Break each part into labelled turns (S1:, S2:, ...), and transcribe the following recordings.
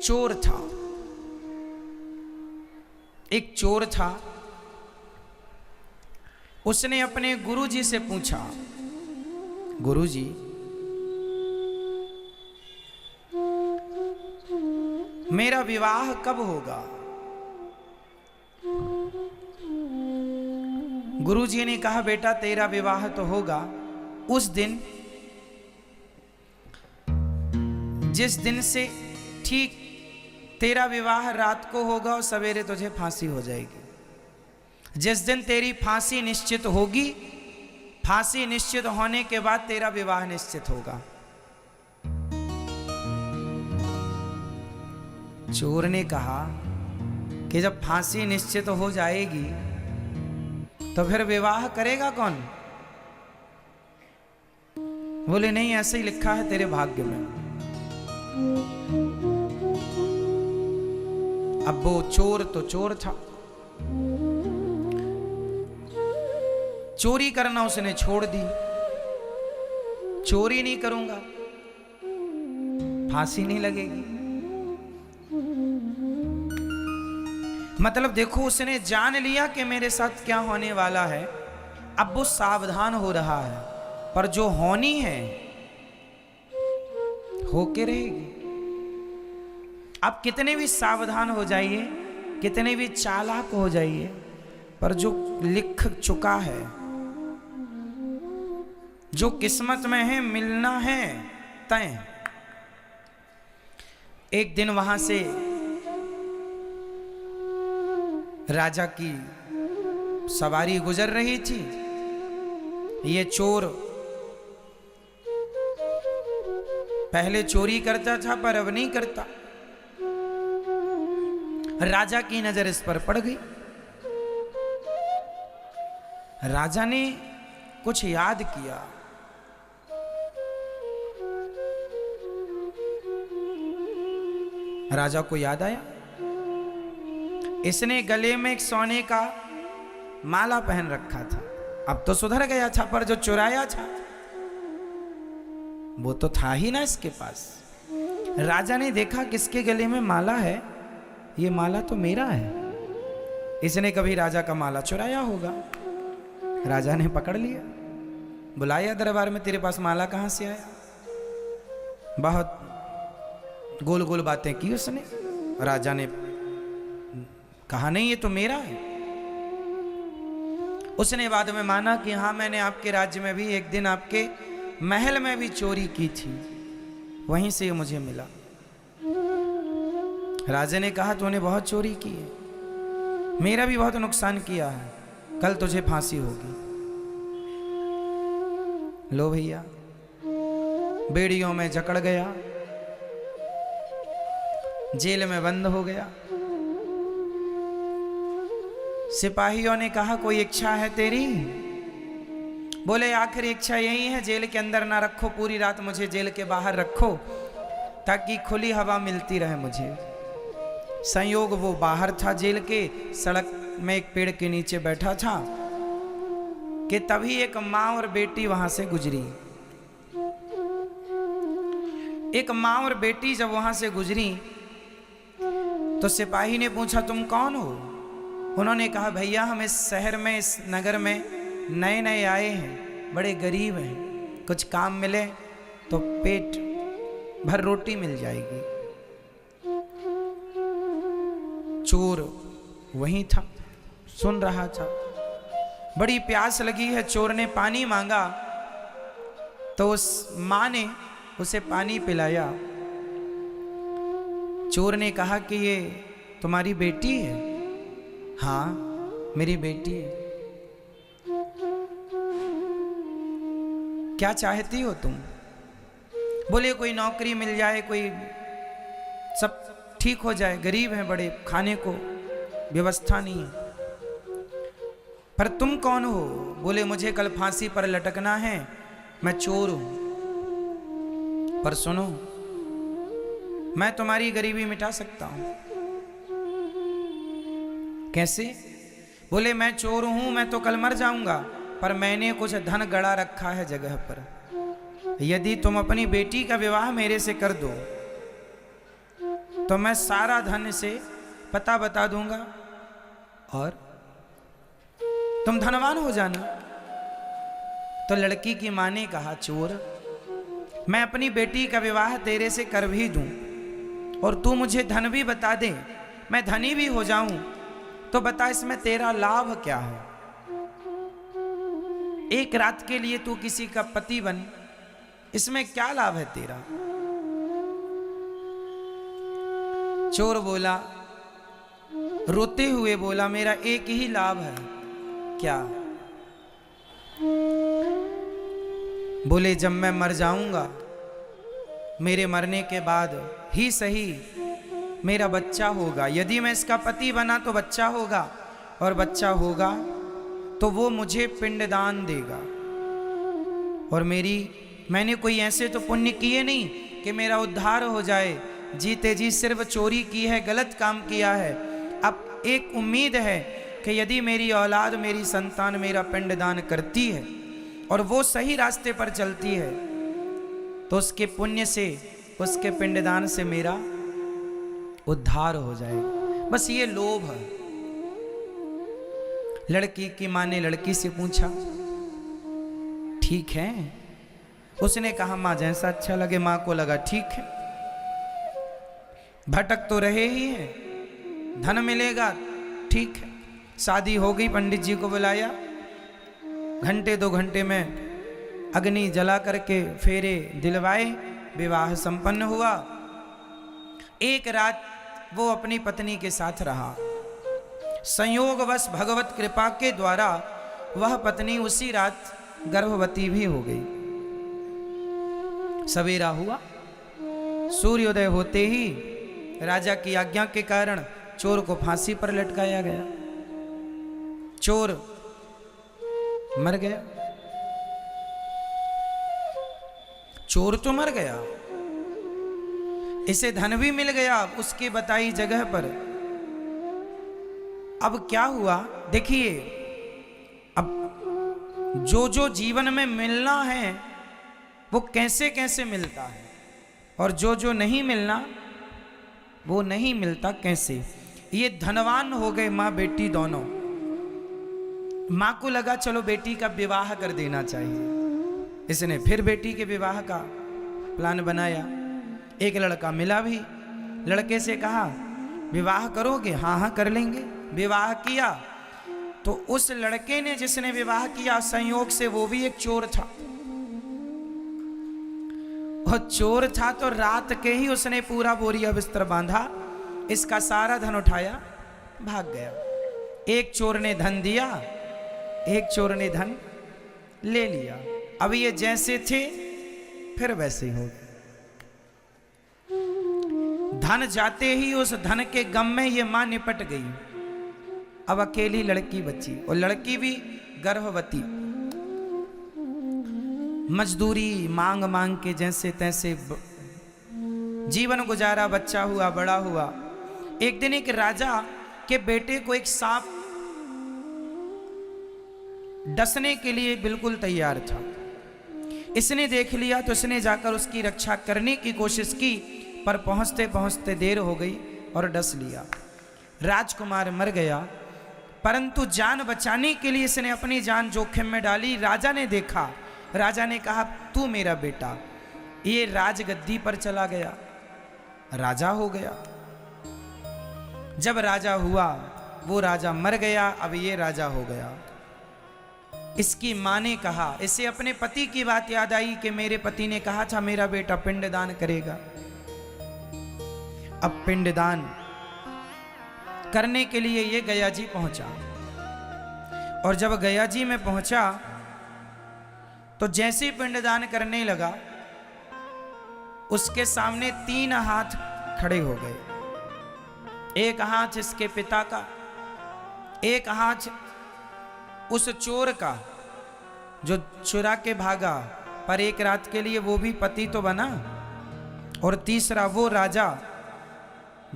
S1: चोर था, एक चोर था। उसने अपने गुरुजी से पूछा, गुरुजी मेरा विवाह कब होगा? गुरुजी ने कहा, बेटा तेरा विवाह तो होगा उस दिन जिस दिन से ठीक तेरा विवाह रात को होगा और सवेरे तुझे फांसी हो जाएगी। जिस दिन तेरी फांसी निश्चित होगी, फांसी निश्चित होने के बाद तेरा विवाह निश्चित होगा। चोर ने कहा कि जब फांसी निश्चित हो जाएगी तो फिर विवाह करेगा कौन? बोले नहीं, ऐसे ही लिखा है तेरे भाग्य में। अब वो चोर तो चोर था, चोरी करना उसने छोड़ दी। चोरी नहीं करूंगा, फांसी नहीं लगेगी। मतलब देखो, उसने जान लिया कि मेरे साथ क्या होने वाला है। अब वो सावधान हो रहा है, पर जो होनी है होके रहेगी। आप कितने भी सावधान हो जाइए, कितने भी चालाक हो जाइए, पर जो लिख चुका है, जो किस्मत में है, मिलना है तय। एक दिन वहां से राजा की सवारी गुजर रही थी। ये चोर पहले चोरी करता था पर अब नहीं करता। राजा की नजर इस पर पड़ गई। राजा ने कुछ याद किया। राजा को याद आया, इसने गले में एक सोने का माला पहन रखा था। अब तो सुधर गया था, पर जो चुराया था वो तो था ही ना इसके पास। राजा ने देखा किसके गले में माला है, ये माला तो मेरा है। इसने कभी राजा का माला चुराया होगा। राजा ने पकड़ लिया, बुलाया दरबार में, तेरे पास माला कहां से आया? बहुत गोल गोल बातें की उसने। राजा ने कहा नहीं, ये तो मेरा है। उसने बाद में माना कि हाँ, मैंने आपके राज्य में भी एक दिन आपके महल में भी चोरी की थी, वहीं से ये मुझे मिला। राजा ने कहा तूने बहुत चोरी की है, मेरा भी बहुत नुकसान किया है, कल तुझे फांसी होगी। लो भैया, बेड़ियों में जकड़ गया, जेल में बंद हो गया। सिपाहियों ने कहा कोई इच्छा है तेरी? बोले आखिरी इच्छा यही है, जेल के अंदर ना रखो, पूरी रात मुझे जेल के बाहर रखो ताकि खुली हवा मिलती रहे मुझे। संयोग वो बाहर था जेल के, सड़क में एक पेड़ के नीचे बैठा था कि तभी एक माँ और बेटी वहां से गुजरी। एक माँ और बेटी जब वहां से गुजरी तो सिपाही ने पूछा तुम कौन हो? उन्होंने कहा भैया हम इस शहर में, इस नगर में नए नए आए हैं, बड़े गरीब हैं, कुछ काम मिले तो पेट भर रोटी मिल जाएगी। चोर वहीं था, सुन रहा था। बड़ी प्यास लगी है, चोर ने पानी मांगा तो उस माँ ने उसे पानी पिलाया। चोर ने कहा कि ये तुम्हारी बेटी है? हाँ मेरी बेटी है। क्या चाहती हो तुम? बोले कोई नौकरी मिल जाए, कोई सब ठीक हो जाए, गरीब हैं बड़े, खाने को व्यवस्था नहीं है। पर तुम कौन हो? बोले मुझे कल फांसी पर लटकना है, मैं चोर हूं। पर सुनो, मैं तुम्हारी गरीबी मिटा सकता हूं। कैसे? बोले मैं चोर हूं, मैं तो कल मर जाऊंगा, पर मैंने कुछ धन गड़ा रखा है जगह पर। यदि तुम अपनी बेटी का विवाह मेरे से कर दो तो मैं सारा धन से पता बता दूंगा और तुम धनवान हो जाना। तो लड़की की मां ने कहा, चोर, मैं अपनी बेटी का विवाह तेरे से कर भी दूं और तू मुझे धन भी बता दे, मैं धनी भी हो जाऊं, तो बता इसमें तेरा लाभ क्या है? एक रात के लिए तू किसी का पति बन, इसमें क्या लाभ है तेरा? चोर बोला, रोते हुए बोला, मेरा एक ही लाभ है। क्या? बोले, जब मैं मर जाऊंगा, मेरे मरने के बाद ही सही मेरा बच्चा होगा। यदि मैं इसका पति बना तो बच्चा होगा, और बच्चा होगा तो वो मुझे पिंडदान देगा। और मैंने कोई ऐसे तो पुण्य किए नहीं कि मेरा उद्धार हो जाए। जीते जी सिर्फ चोरी की है, गलत काम किया है। अब एक उम्मीद है कि यदि मेरी औलाद, मेरी संतान मेरा पिंडदान करती है और वो सही रास्ते पर चलती है, तो उसके पुण्य से, उसके पिंडदान से मेरा उद्धार हो जाएगा। बस ये लोभ है। लड़की की मां ने लड़की से पूछा, ठीक है? उसने कहा, मां जैसा अच्छा लगे। मां को लगा ठीक है, भटक तो रहे ही है, धन मिलेगा, ठीक है। शादी हो गई, पंडित जी को बुलाया, घंटे 2 घंटे में अग्नि जला करके फेरे दिलवाए, विवाह संपन्न हुआ। एक रात वो अपनी पत्नी के साथ रहा। संयोगवश भगवत कृपा के द्वारा वह पत्नी उसी रात गर्भवती भी हो गई। सवेरा हुआ, सूर्योदय होते ही राजा की आज्ञा के कारण चोर को फांसी पर लटकाया गया। चोर मर गया। चोर तो मर गया, इसे धन भी मिल गया उसकी बताई जगह पर। अब क्या हुआ देखिए, अब जो जीवन में मिलना है वो कैसे कैसे मिलता है, और जो नहीं मिलना वो नहीं मिलता कैसे। ये धनवान हो गए माँ बेटी दोनों। माँ को लगा चलो बेटी का विवाह कर देना चाहिए। इसने फिर बेटी के विवाह का प्लान बनाया। एक लड़का मिला भी, लड़के से कहा, विवाह करोगे? हाँ हाँ कर लेंगे। विवाह किया तो उस लड़के ने जिसने विवाह किया, संयोग से वो भी एक चोर था। और चोर था तो रात के ही उसने पूरा बोरिया बिस्तर बांधा, इसका सारा धन उठाया, भाग गया। एक चोर ने धन दिया, एक चोर ने धन ले लिया। अब ये जैसे थे फिर वैसे ही हो गए। धन जाते ही उस धन के गम में ये मां निपट गई। अब अकेली लड़की बची, और लड़की भी गर्भवती। मजदूरी मांग मांग के जैसे तैसे जीवन गुजारा, बच्चा हुआ, बड़ा हुआ। एक दिन एक राजा के बेटे को एक सांप डसने के लिए बिल्कुल तैयार था। इसने देख लिया तो इसने जाकर उसकी रक्षा करने की कोशिश की, पर पहुंचते पहुंचते देर हो गई और डस लिया। राजकुमार मर गया, परंतु जान बचाने के लिए इसने अपनी जान जोखिम में डाली। राजा ने देखा, राजा ने कहा, तू मेरा बेटा। ये राजगद्दी पर चला गया, राजा हो गया। जब राजा हुआ, वो राजा मर गया, अब ये राजा हो गया। इसकी मां ने कहा, इसे अपने पति की बात याद आई कि मेरे पति ने कहा था मेरा बेटा पिंडदान करेगा। अब पिंडदान करने के लिए ये गया जी पहुंचा, और जब गया जी में पहुंचा तो जैसे ही पिंडदान करने लगा, उसके सामने 3 हाथ खड़े हो गए। एक हाथ इसके पिता का, एक हाथ उस चोर का जो चुरा के भागा, पर एक रात के लिए वो भी पति तो बना, और तीसरा वो राजा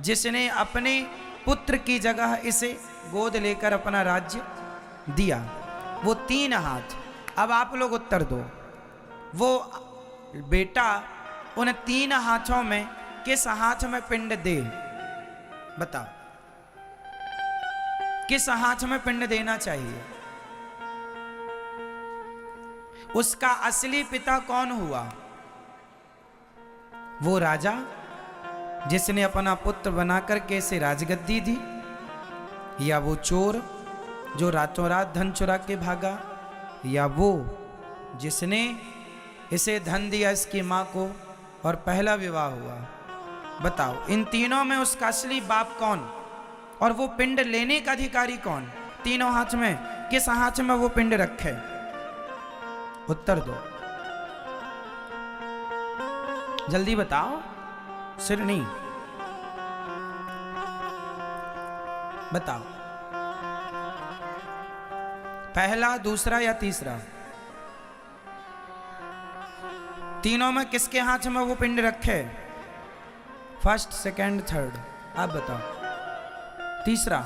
S1: जिसने अपने पुत्र की जगह इसे गोद लेकर अपना राज्य दिया। वो 3 हाथ। अब आप लोग उत्तर दो, वो बेटा उन 3 हाथों में किस हाथ में पिंड दे? बताओ, किस हाथ में पिंड देना चाहिए? उसका असली पिता कौन हुआ? वो राजा जिसने अपना पुत्र बनाकर के इसे राजगद्दी दी, या वो चोर जो रातों रात धन चुरा के भागा, या वो जिसने इसे धन दिया इसकी मां को और पहला विवाह हुआ? बताओ, इन तीनों में उसका असली बाप कौन और वो पिंड लेने का अधिकारी कौन? तीनों हाथ में किस हाथ में वो पिंड रखे? उत्तर दो, जल्दी बताओ, सिर नहीं, बताओ, पहला, दूसरा या तीसरा? तीनों में किसके हाथ में वो पिंड रखे? फर्स्ट, सेकंड, थर्ड, आप बताओ। तीसरा,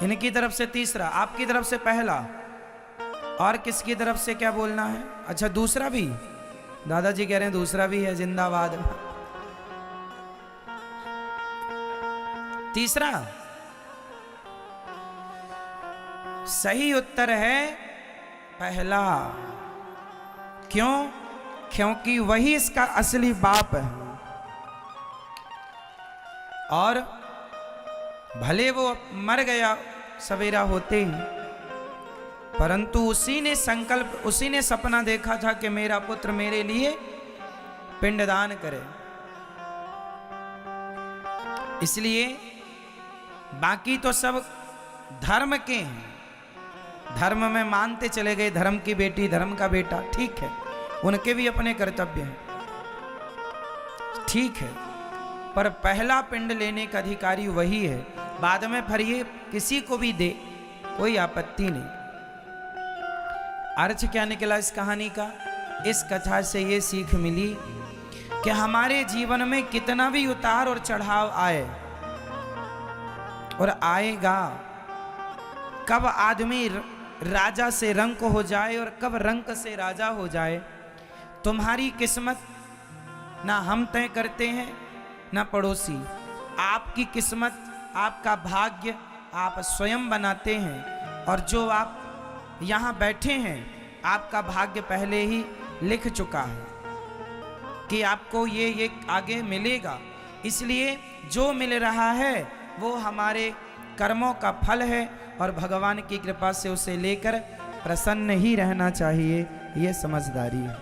S1: इनकी तरफ से तीसरा, आपकी तरफ से पहला, और किसकी तरफ से क्या बोलना है? अच्छा, दूसरा भी? दादाजी कह रहे हैं दूसरा भी है, जिंदाबाद। तीसरा सही उत्तर है पहला। क्यों? क्योंकि वही इसका असली बाप है। और भले वो मर गया सवेरा होते ही, परंतु उसी ने संकल्प, उसी ने सपना देखा था कि मेरा पुत्र मेरे लिए पिंडदान करे। इसलिए बाकी तो सब धर्म के हैं, धर्म में मानते चले गए, धर्म की बेटी, धर्म का बेटा, ठीक है, उनके भी अपने कर्तव्य हैं, ठीक है, पर पहला पिंड लेने का अधिकारी वही है। बाद में फिर ये किसी को भी दे, कोई आपत्ति नहीं। अर्थ क्या निकला इस कहानी का? इस कथा से ये सीख मिली कि हमारे जीवन में कितना भी उतार और चढ़ाव आए और आएगा, कब आदमी राजा से रंक हो जाए और कब रंक से राजा हो जाए, तुम्हारी किस्मत ना हम तय करते हैं ना पड़ोसी। आपकी किस्मत, आपका भाग्य आप स्वयं बनाते हैं, और जो आप यहाँ बैठे हैं आपका भाग्य पहले ही लिख चुका है कि आपको ये आगे मिलेगा। इसलिए जो मिल रहा है वो हमारे कर्मों का फल है, और भगवान की कृपा से उसे लेकर प्रसन्न ही रहना चाहिए, ये समझदारी है।